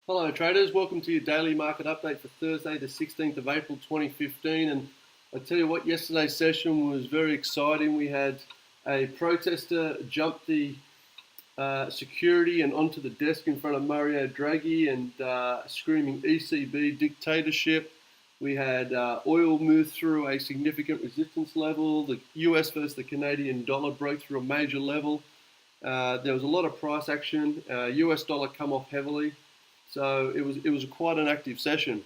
Hello traders, welcome to your daily market update for Thursday the 16th of April 2015. And I tell you what, yesterday's session was very exciting. We had a protester jump the security and onto the desk in front of Mario Draghi and screaming ECB dictatorship. We had oil move through a significant resistance level. The US versus the Canadian dollar broke through a major level. There was a lot of price action. US dollar come off heavily. So it was quite an active session.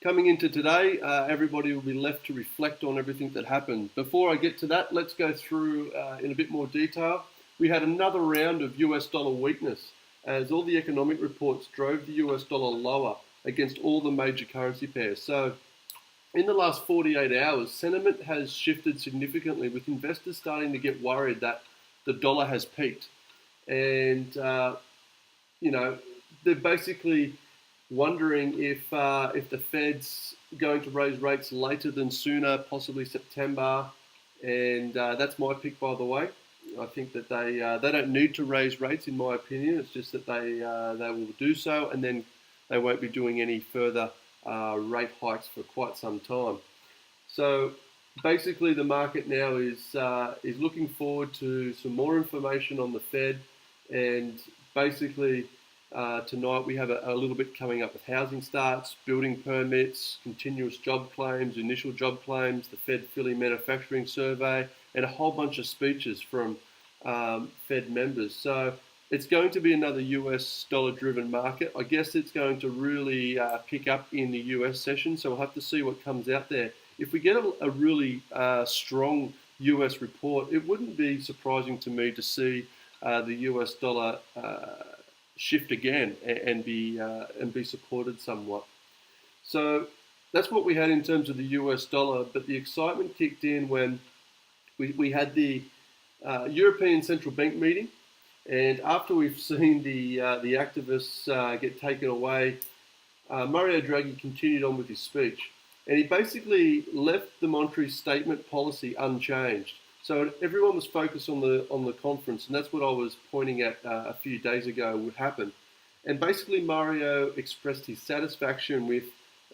Coming into today, everybody will be left to reflect on everything that happened. Before I get to that, let's go through in a bit more detail. We had another round of US dollar weakness as all the economic reports drove the US dollar lower against all the major currency pairs. So in the last 48 hours, sentiment has shifted significantly with investors starting to get worried that the dollar has peaked. And, they're basically wondering if the Fed's going to raise rates later than sooner, possibly September, and that's my pick, by the way. I think that they don't need to raise rates, in my opinion. It's just that they will do so, and then they won't be doing any further rate hikes for quite some time. So basically, the market now is looking forward to some more information on the Fed, and basically. Tonight we have a little bit coming up with housing starts, building permits, continuous job claims, initial job claims, the Fed Philly manufacturing survey, and a whole bunch of speeches from Fed members. So it's going to be another US dollar driven market. I guess it's going to really pick up in the US session, so we'll have to see what comes out there. If we get a really strong US report, it wouldn't be surprising to me to see the US dollar shift again and be supported somewhat. So that's what we had in terms of the US dollar, but the excitement kicked in when we had the European Central Bank meeting, and after we've seen the activists get taken away, Mario Draghi continued on with his speech, and he basically left the monetary statement policy unchanged. So everyone was focused on the conference, and that's what I was pointing at a few days ago would happen. And basically, Mario expressed his satisfaction with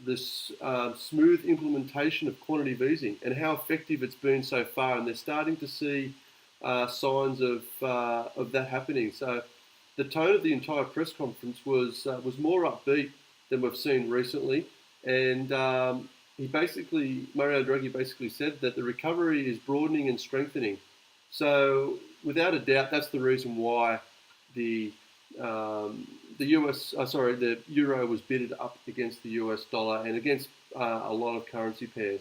this smooth implementation of quantitative easing and how effective it's been so far. And they're starting to see signs of that happening. So the tone of the entire press conference was more upbeat than we've seen recently, and Mario Draghi basically said that the recovery is broadening and strengthening. So without a doubt, that's the reason why the euro was bidded up against the US dollar and against a lot of currency pairs.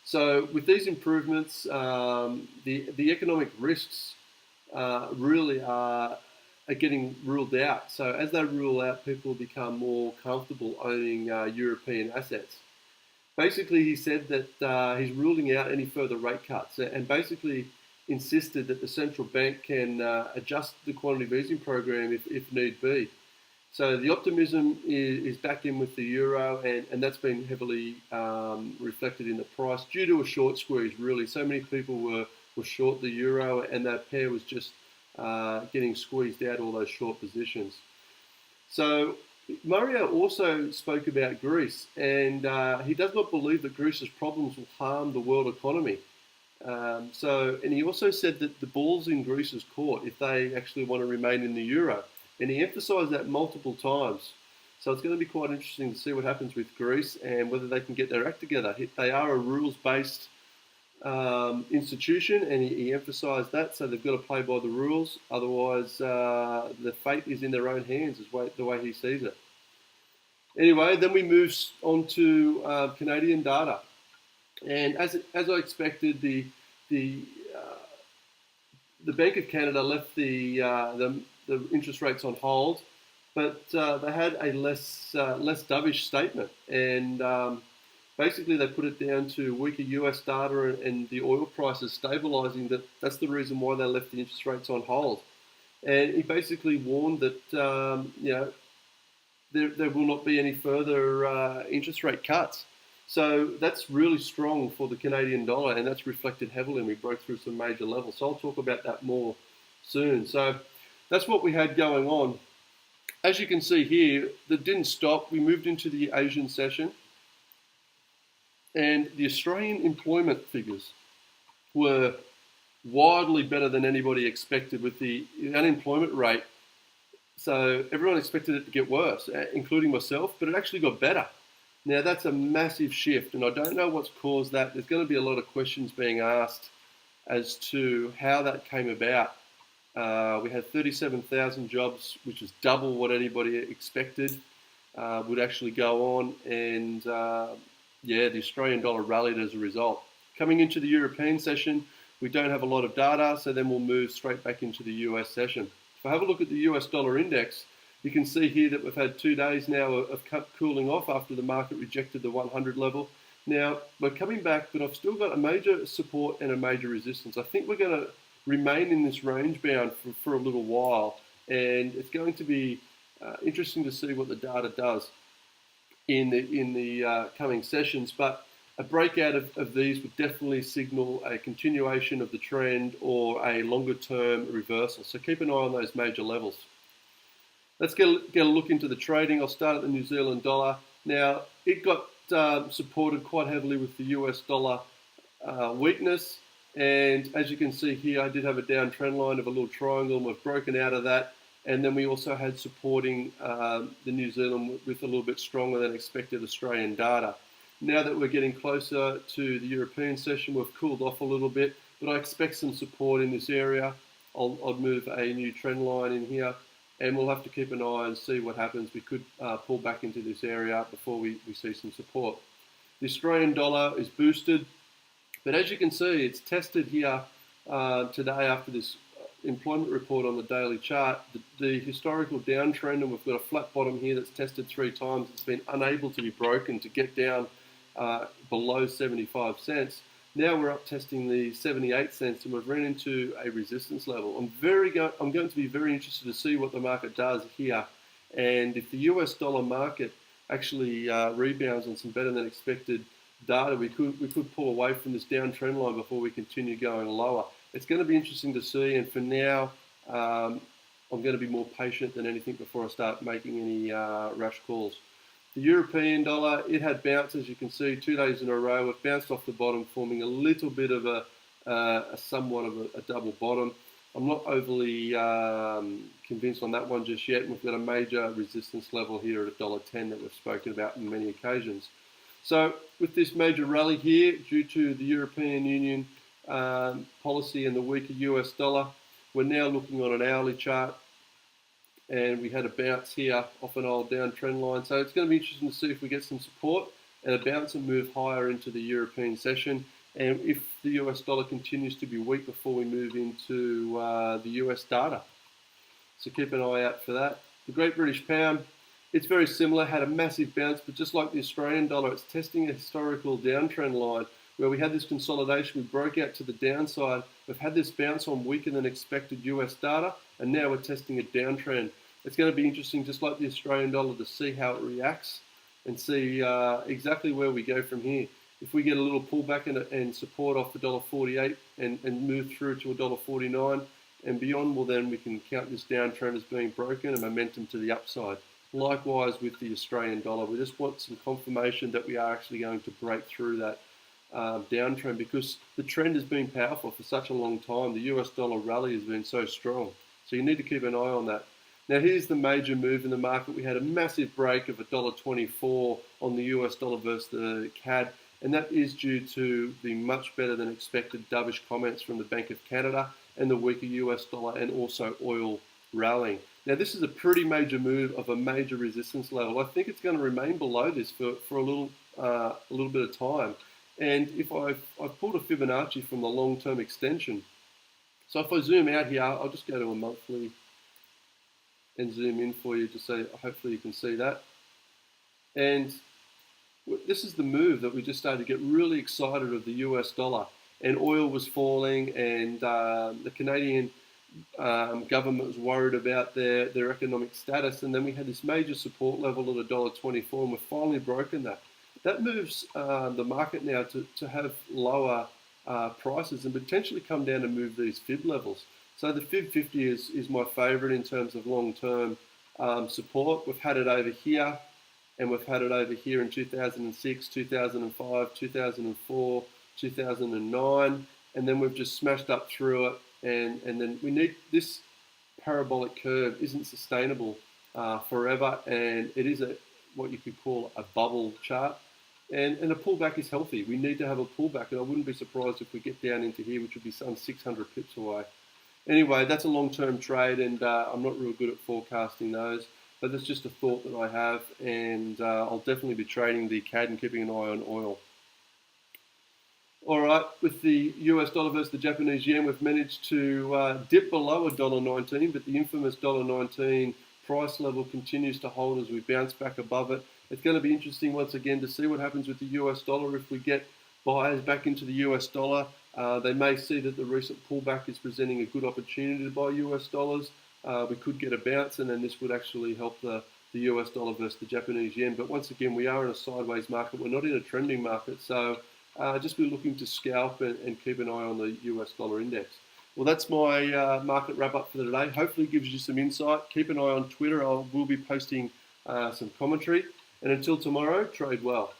So with these improvements, the economic risks really are getting ruled out. So as they rule out, people become more comfortable owning European assets. Basically, he said that he's ruling out any further rate cuts and basically insisted that the central bank can adjust the quantitative easing program if need be. So the optimism is back in with the euro, and that's been heavily reflected in the price due to a short squeeze, really. So many people were short the euro, and that pair was just getting squeezed out, all those short positions. So Mario also spoke about Greece, and he does not believe that Greece's problems will harm the world economy. And he also said that the ball's in Greece's court if they actually want to remain in the euro, and he emphasised that multiple times. So it's going to be quite interesting to see what happens with Greece and whether they can get their act together. They are a rules-based institution, and he emphasised that, so they've got to play by the rules, otherwise the fate is in their own hands, is the way he sees it. Anyway, then we move on to Canadian data, and as I expected, the Bank of Canada left the interest rates on hold, but they had a less dovish statement, and basically, they put it down to weaker US data and the oil prices stabilising. That's the reason why they left the interest rates on hold. And he basically warned that there will not be any further interest rate cuts. So that's really strong for the Canadian dollar, and that's reflected heavily. And we broke through some major levels. So I'll talk about that more soon. So that's what we had going on. As you can see here, that didn't stop. We moved into the Asian session, and the Australian employment figures were wildly better than anybody expected with the unemployment rate. So everyone expected it to get worse, including myself, but it actually got better. Now that's a massive shift, and I don't know what's caused that. There's going to be a lot of questions being asked as to how that came about. We had 37,000 jobs, which is double what anybody expected would actually go on, and yeah, the Australian dollar rallied as a result. Coming into the European session, we don't have a lot of data, so then we'll move straight back into the US session. If I have a look at the US dollar index, you can see here that we've had 2 days now of cooling off after the market rejected the 100 level. Now, we're coming back, but I've still got a major support and a major resistance. I think we're going to remain in this range bound for a little while, and it's going to be interesting to see what the data does in the coming sessions. But a breakout of these would definitely signal a continuation of the trend or a longer term reversal. So keep an eye on those major levels. Let's get a look into the trading. I'll start at the New Zealand dollar. Now, it got supported quite heavily with the US dollar weakness. And as you can see here, I did have a downtrend line of a little triangle, and we've broken out of that. And then we also had supporting the New Zealand with a little bit stronger than expected Australian data. Now that we're getting closer to the European session, we've cooled off a little bit, but I expect some support in this area. I'll move a new trend line in here, and we'll have to keep an eye and see what happens. We could pull back into this area before we see some support. The Australian dollar is boosted, but as you can see, it's tested here today after this employment report on the daily chart, the historical downtrend, and we've got a flat bottom here that's tested 3 times. It's been unable to be broken to get down below 75 cents. Now we're up testing the 78 cents, and we've run into a resistance level. I'm going to be very interested to see what the market does here, and if the US dollar market actually rebounds on some better than expected data, we could pull away from this downtrend line before we continue going lower. It's going to be interesting to see, and for now, I'm going to be more patient than anything before I start making any rash calls. The European dollar, it had bounced, as you can see, 2 days in a row. It bounced off the bottom, forming a little bit of somewhat of a double bottom. I'm not overly convinced on that one just yet, and we've got a major resistance level here at $1.10 that we've spoken about on many occasions. So with this major rally here, due to the European Union policy and the weaker US dollar, we're now looking on an hourly chart, and we had a bounce here off an old downtrend line. So it's going to be interesting to see if we get some support and a bounce and move higher into the European session, and if the US dollar continues to be weak before we move into the US data. So keep an eye out for that. The Great British Pound, it's very similar, had a massive bounce, but just like the Australian dollar, it's testing a historical downtrend line where we had this consolidation. We broke out to the downside. We've had this bounce on weaker than expected US data, and now we're testing a downtrend. It's going to be interesting, just like the Australian dollar, to see how it reacts and see exactly where we go from here. If we get a little pullback and support off the $1.48 and move through to $1.49 and beyond, well, then we can count this downtrend as being broken and momentum to the upside. Likewise with the Australian dollar, we just want some confirmation that we are actually going to break through that downtrend, because the trend has been powerful for such a long time. The US dollar rally has been so strong. So you need to keep an eye on that. Now here's the major move in the market. We had a massive break of $1.24 on the US dollar versus the CAD, and that is due to the much better than expected dovish comments from the Bank of Canada and the weaker US dollar, and also oil rallying. Now this is a pretty major move of a major resistance level. I think it's going to remain below this for a little bit of time. And if I've pulled a Fibonacci from the long-term extension. So if I zoom out here, I'll just go to a monthly and zoom in for you to say, hopefully you can see that. And this is the move that we just started to get really excited of the US dollar. And oil was falling, and the Canadian government was worried about their economic status. And then we had this major support level at $1.24, and we've finally broken that. That moves the market now to have lower prices and potentially come down and move these fib levels. So the fib 50 is my favorite in terms of long-term support. We've had it over here, and we've had it over here in 2006, 2005, 2004, 2009, and then we've just smashed up through it, and then we need this parabolic curve isn't sustainable forever, and it is what you could call a bubble chart. And a pullback is healthy. We need to have a pullback, and I wouldn't be surprised if we get down into here, which would be some 600 pips away. Anyway, that's a long-term trade, and I'm not real good at forecasting those, but that's just a thought that I have, and I'll definitely be trading the CAD and keeping an eye on oil. All right, with the US dollar versus the Japanese yen, we've managed to dip below $1.19, but the infamous $1.19 price level continues to hold as we bounce back above it. It's going to be interesting once again to see what happens with the US dollar. If we get buyers back into the US dollar, they may see that the recent pullback is presenting a good opportunity to buy US dollars. We could get a bounce, and then this would actually help the US dollar versus the Japanese yen. But once again, we are in a sideways market. We're not in a trending market, so just be looking to scalp and keep an eye on the US dollar index. Well, that's my market wrap up for today. Hopefully it gives you some insight. Keep an eye on Twitter. I will be posting some commentary. And until tomorrow, trade well.